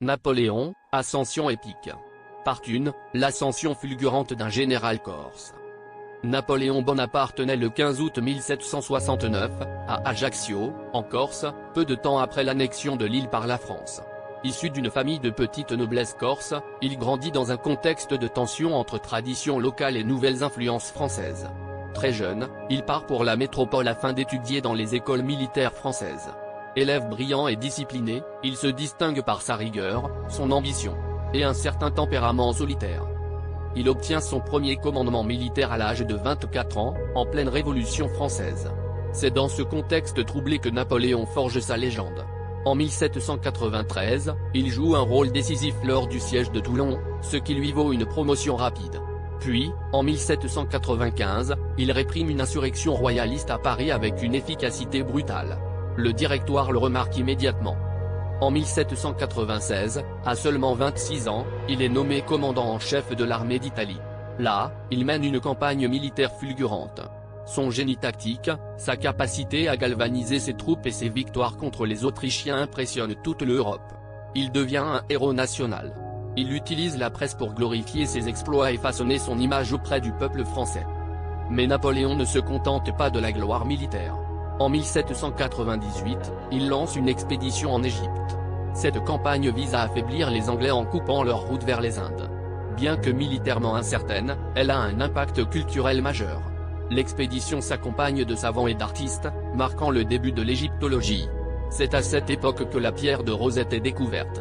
Napoléon, ascension épique. Part 1, l'ascension fulgurante d'un général corse. Napoléon Bonaparte naît le 15 août 1769, à Ajaccio, en Corse, peu de temps après l'annexion de l'île par la France. Issu d'une famille de petite noblesse corse, il grandit dans un contexte de tension entre traditions locales et nouvelles influences françaises. Très jeune, il part pour la métropole afin d'étudier dans les écoles militaires françaises. Élève brillant et discipliné, il se distingue par sa rigueur, son ambition, et un certain tempérament solitaire. Il obtient son premier commandement militaire à l'âge de 24 ans, en pleine Révolution française. C'est dans ce contexte troublé que Napoléon forge sa légende. En 1793, il joue un rôle décisif lors du siège de Toulon, ce qui lui vaut une promotion rapide. Puis, en 1795, il réprime une insurrection royaliste à Paris avec une efficacité brutale. Le Directoire le remarque immédiatement. En 1796, à seulement 26 ans, il est nommé commandant en chef de l'armée d'Italie. Là, il mène une campagne militaire fulgurante. Son génie tactique, sa capacité à galvaniser ses troupes et ses victoires contre les Autrichiens impressionnent toute l'Europe. Il devient un héros national. Il utilise la presse pour glorifier ses exploits et façonner son image auprès du peuple français. Mais Napoléon ne se contente pas de la gloire militaire. En 1798, il lance une expédition en Égypte. Cette campagne vise à affaiblir les Anglais en coupant leur route vers les Indes. Bien que militairement incertaine, elle a un impact culturel majeur. L'expédition s'accompagne de savants et d'artistes, marquant le début de l'égyptologie. C'est à cette époque que la pierre de Rosette est découverte.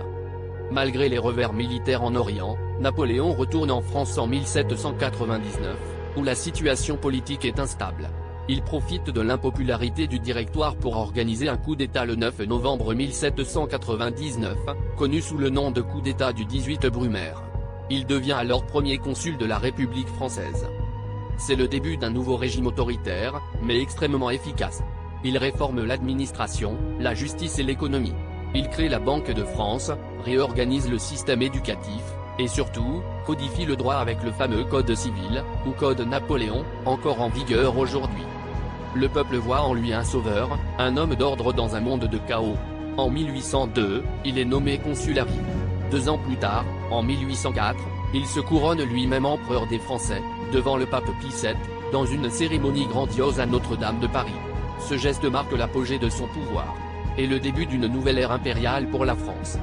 Malgré les revers militaires en Orient, Napoléon retourne en France en 1799, où la situation politique est instable. Il profite de l'impopularité du Directoire pour organiser un coup d'État le 9 novembre 1799, connu sous le nom de coup d'État du 18 Brumaire. Il devient alors premier consul de la République française. C'est le début d'un nouveau régime autoritaire, mais extrêmement efficace. Il réforme l'administration, la justice et l'économie. Il crée la Banque de France, réorganise le système éducatif, et surtout, codifie le droit avec le fameux Code civil, ou Code Napoléon, encore en vigueur aujourd'hui. Le peuple voit en lui un sauveur, un homme d'ordre dans un monde de chaos. En 1802, il est nommé consul à Vie. 2 ans plus tard, en 1804, il se couronne lui-même empereur des Français, devant le pape Pie VII, dans une cérémonie grandiose à Notre-Dame de Paris. Ce geste marque l'apogée de son pouvoir, et le début d'une nouvelle ère impériale pour la France.